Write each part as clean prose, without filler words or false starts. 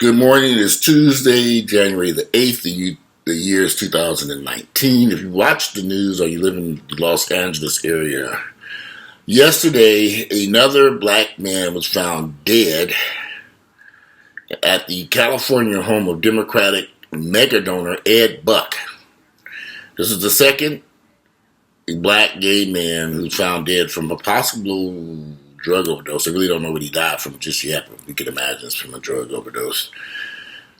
Good morning. It's Tuesday, January the 8th. The year is 2019. If you watch the news or you live in the Los Angeles area, yesterday another black man was found dead at the California home of Democratic mega donor Ed Buck. This is the second black gay man who's found dead from a possible drug overdose. I really don't know what he died from just yet, but we can imagine it's from a drug overdose.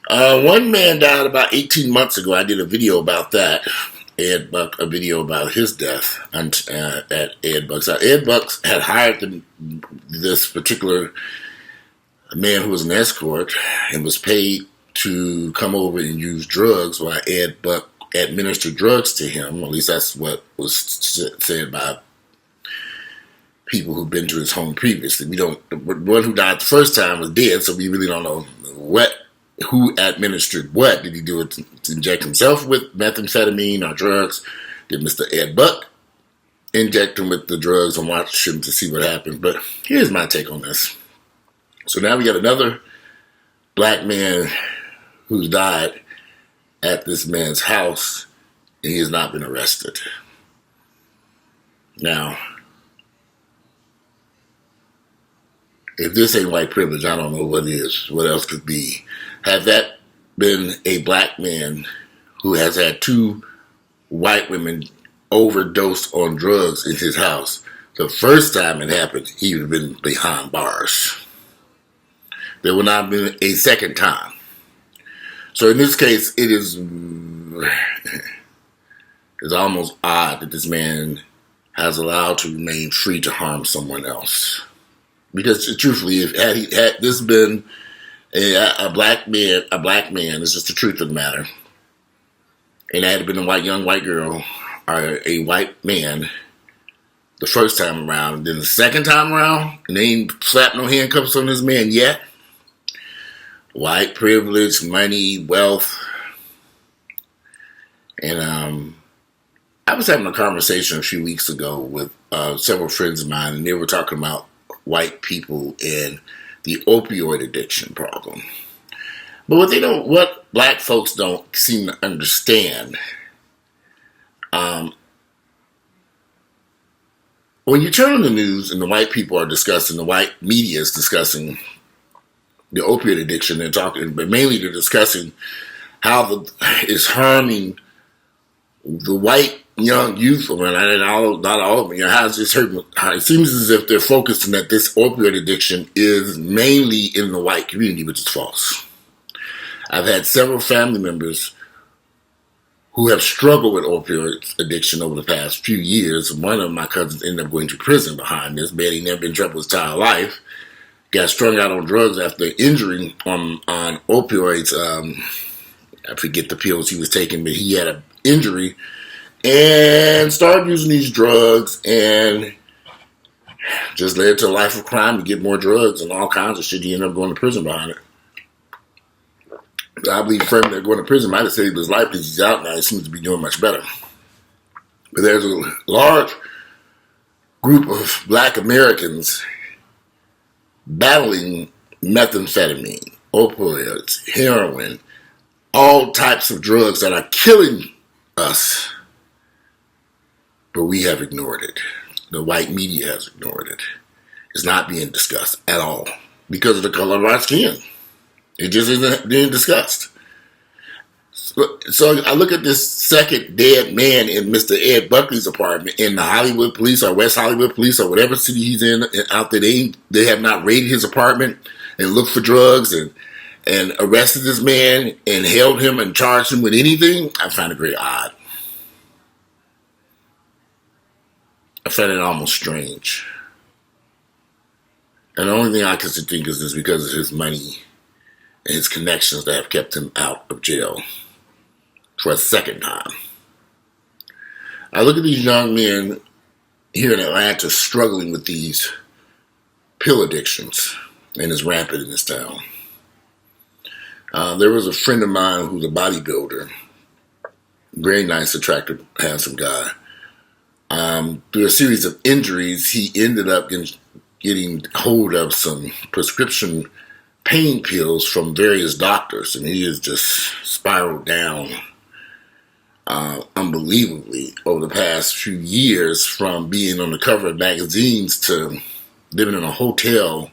One man died about 18 months ago. I did a video about that. Ed Buck, a video about his death at Ed Buck's. Ed Buck had hired this particular man who was an escort and was paid to come over and use drugs while Ed Buck administered drugs to him. At least that's what was said by people who've been to his home previously. The one who died the first time was dead, so we really don't know who administered what. Did he do it to inject himself with methamphetamine or drugs? Did Mr. Ed Buck inject him with the drugs and watch him to see what happened? But here's my take on this. So now we got another black man who's died at this man's house, and he has not been arrested. Now, if this ain't white privilege, I don't know what is. What else could be? Had that been a black man who has had two white women overdosed on drugs in his house, the first time it happened, he would have been behind bars. There would not have been a second time. So in this case, it's almost odd that this man has allowed to remain free to harm someone else. Because truthfully, had this been a black man, it's just the truth of the matter, and it had been a young white girl or a white man the first time around, and then the second time around, and they ain't slapped no handcuffs on this man yet. White privilege, money, wealth. And I was having a conversation a few weeks ago with several friends of mine, and they were talking about white people and the opioid addiction problem. But what black folks don't seem to understand, when you turn on the news and the white people are discussing, the white media is discussing the opioid addiction, but mainly they're discussing how it's harming the white young youth, not all of them. How it seems as if they're focusing that this opioid addiction is mainly in the white community, which is false. I've had several family members who have struggled with opioid addiction over the past few years. One of my cousins ended up going to prison behind this. Man, he never been in trouble his entire life. Got strung out on drugs after injury on opioids. I forget the pills he was taking, but he had an injury and started using these drugs, and just led to a life of crime to get more drugs and all kinds of shit. He ended up going to prison behind it. I believe firmly that going to prison might have saved his life because he's out now. He seems to be doing much better. But there's a large group of black Americans battling methamphetamine, opioids, heroin, all types of drugs that are killing us. But we have ignored it. The white media has ignored it. It's not being discussed at all because of the color of our skin. It just isn't being discussed. So I look at this second dead man in Mr. Ed Buckley's apartment in the Hollywood Police or West Hollywood Police or whatever city he's in out there. They have not raided his apartment and looked for drugs and arrested this man and held him and charged him with anything. I find it very odd. I find it almost strange. And the only thing I can think is because of his money and his connections that have kept him out of jail for a second time. I look at these young men here in Atlanta struggling with these pill addictions, and it's rampant in this town. There was a friend of mine who's a bodybuilder, very nice, attractive, handsome guy. Through a series of injuries, he ended up getting hold of some prescription pain pills from various doctors, and he has just spiraled down unbelievably over the past few years, from being on the cover of magazines to living in a hotel.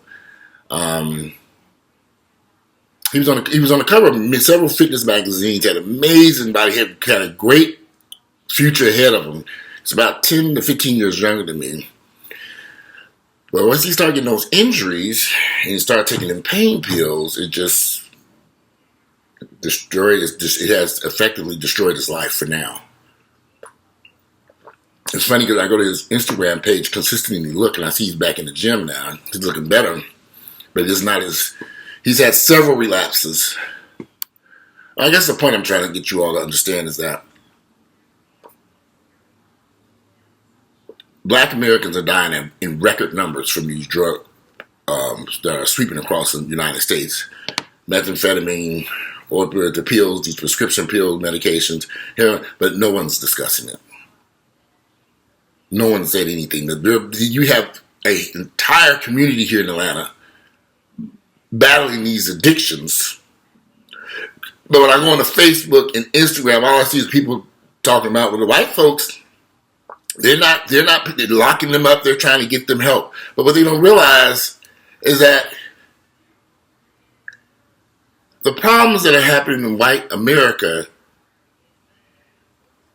He was on the cover of several fitness magazines. Had amazing body. Had a great future ahead of him. He's about 10 to 15 years younger than me. But once he started getting those injuries and he started taking them pain pills, it just destroyed. It has effectively destroyed his life for now. It's funny because I go to his Instagram page consistently look, and I see he's back in the gym now. He's looking better, but it's not as. He's had several relapses. I guess the point I'm trying to get you all to understand is that Black Americans are dying in record numbers from these drugs that are sweeping across the United States. Methamphetamine, or the pills, these prescription pill medications, but no one's discussing it. No one said anything. You have an entire community here in Atlanta battling these addictions. But when I go on to Facebook and Instagram, all I see is people talking about, well, the white folks, they're locking them up, they're trying to get them help. But what they don't realize is that the problems that are happening in white America,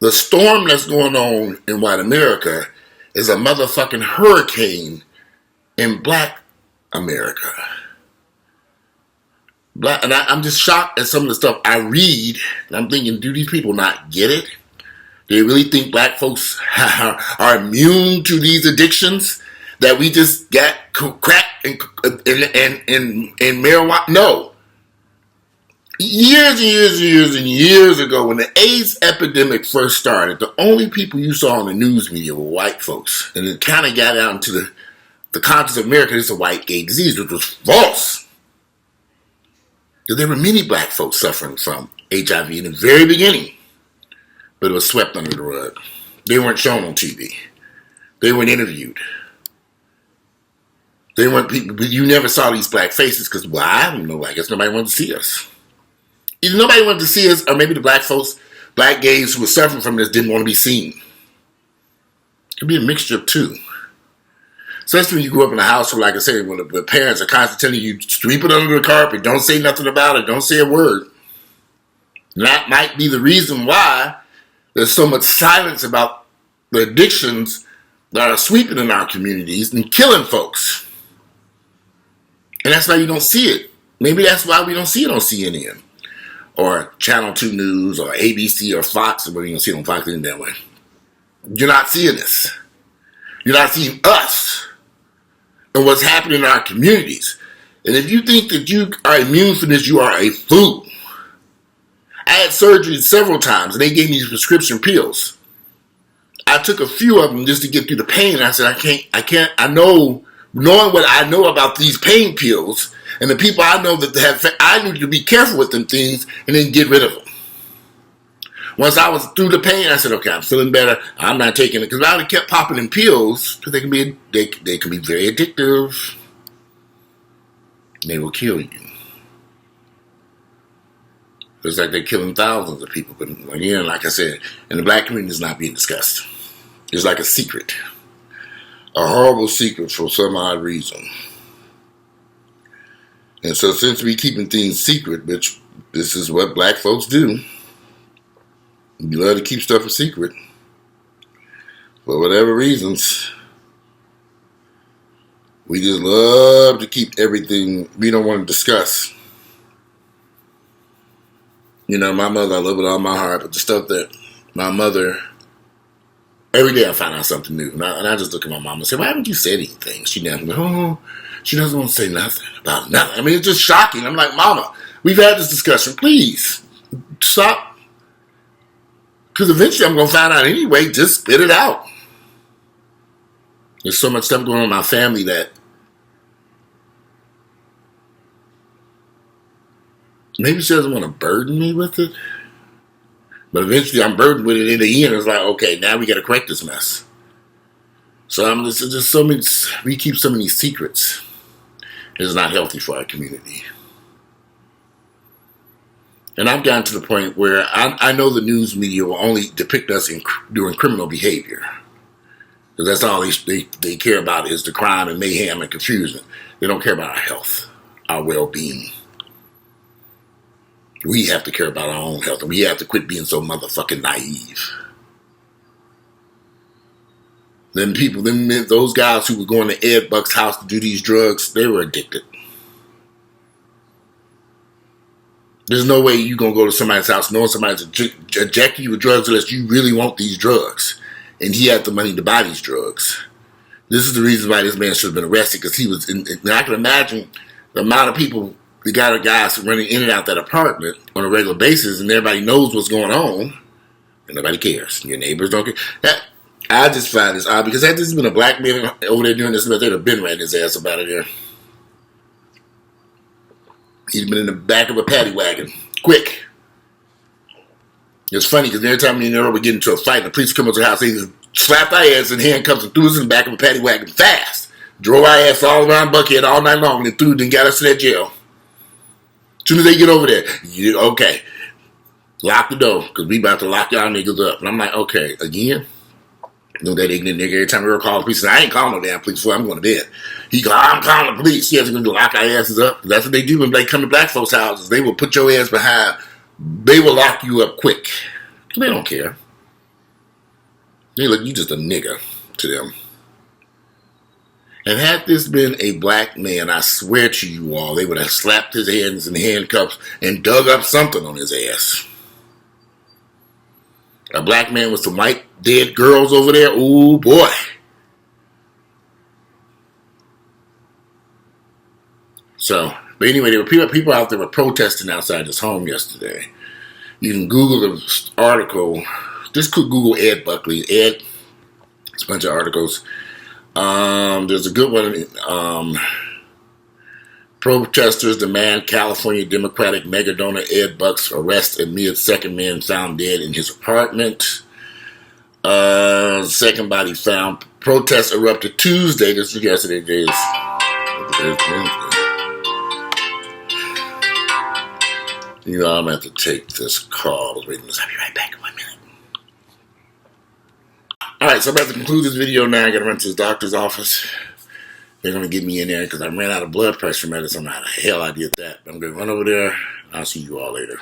the storm that's going on in white America is a motherfucking hurricane in Black America. And I'm just shocked at some of the stuff I read, and I'm thinking, do these people not get it? Do they really think Black folks are immune to these addictions? That we just got crack and marijuana? No. Years ago, when the AIDS epidemic first started, the only people you saw in the news media were white folks. And it kind of got out into the conscience of America, it's a white gay disease, which was false. There were many Black folks suffering from HIV in the very beginning, but it was swept under the rug. They weren't shown on TV. They weren't interviewed. They weren't people. You never saw these Black faces because, well, I don't know. I guess nobody wanted to see us. Either nobody wanted to see us, or maybe the Black folks, Black gays who were suffering from this, didn't want to be seen. It could be a mixture of two. Especially when you grew up in a household, like I said, when the parents are constantly telling you, sweep it under the carpet, don't say nothing about it, don't say a word. And that might be the reason why there's so much silence about the addictions that are sweeping in our communities and killing folks. And that's why you don't see it. Maybe that's why we don't see it on CNN or Channel 2 News or ABC or Fox, or whether you don't see it on Fox in that way. You're not seeing this. You're not seeing us and what's happening in our communities. And if you think that you are immune from this, you are a fool. I had surgery several times, and they gave me these prescription pills. I took a few of them just to get through the pain. And I said, knowing what I know about these pain pills, and the people I know that have, I need to be careful with them things and then get rid of them. Once I was through the pain, I said, okay, I'm feeling better. I'm not taking it. Because I would kept popping in pills because they can be very addictive. They will kill you. It's like they're killing thousands of people. But again, like I said, in the Black community, it's not being discussed. It's like a secret. A horrible secret for some odd reason. And so since we keeping things secret, which this is what Black folks do, you love to keep stuff a secret. For whatever reasons, we just love to keep everything we don't want to discuss. You know, my mother, I love with all my heart, but the stuff that my mother, every day I find out something new. And I just look at my mom and say, why haven't you said anything? She never goes, she doesn't want to say nothing about nothing. I mean, it's just shocking. I'm like, Mama, we've had this discussion. Please, stop. Because eventually I'm going to find out anyway. Just spit it out. There's so much stuff going on in my family that maybe she doesn't want to burden me with it. But eventually I'm burdened with it in the end. It's like, okay, now we got to correct this mess. So I'm just so many, we keep so many secrets. It's not healthy for our community. And I've gotten to the point where I know the news media will only depict us doing criminal behavior. Because that's all they care about is the crime and mayhem and confusion. They don't care about our health, our well-being. We have to care about our own health, and we have to quit being so motherfucking naive. Those guys who were going to Ed Buck's house to do these drugs, they were addicted. There's no way you're going to go to somebody's house knowing somebody's injecting you with drugs unless you really want these drugs. And he had the money to buy these drugs. This is the reason why this man should have been arrested, because he was in. And I can imagine the amount of people, the guys running in and out that apartment on a regular basis, and everybody knows what's going on, and nobody cares. Your neighbors don't care. I just find this odd, because had this been a black man over there doing this, they'd have been ran his ass up out of there. He'd been in the back of a paddy wagon. Quick. It's funny because every time me and Earl would get into a fight, the police come up to the house, they just slapped our ass in handcuffs and threw us in the back of a paddy wagon fast. Drove our ass all around Buckhead all night long and then got us to that jail. As soon as they get over there, okay, lock the door because we about to lock y'all niggas up. And I'm like, okay, again? You know that ignorant nigga, every time Earl calls the police, I ain't calling no damn police before I'm going to bed. He goes, I'm calling the police. Yes, they're going to lock our asses up. That's what they do when they come to black folks' houses. They will put your ass behind. They will lock you up quick. They don't care. They look, you just a nigga to them. And had this been a black man, I swear to you all, they would have slapped his hands in handcuffs and dug up something on his ass. A black man with some white dead girls over there, ooh boy. So, but anyway, there were people out there were protesting outside his home yesterday. You can Google the article. Just Google Ed Buckley. Ed, it's a bunch of articles. There's a good one. Protesters demand California Democratic mega donor Ed Buck's arrest amid second man found dead in his apartment. Second body found. Protests erupted Tuesday. This was yesterday. You know, I'm going to have to take this call. I'll be right back in 1 minute. Alright, so I'm about to conclude this video now. I got to run to the doctor's office. They're going to get me in there because I ran out of blood pressure medicine. I had a hell I did that. I'm going to run over there. I'll see you all later.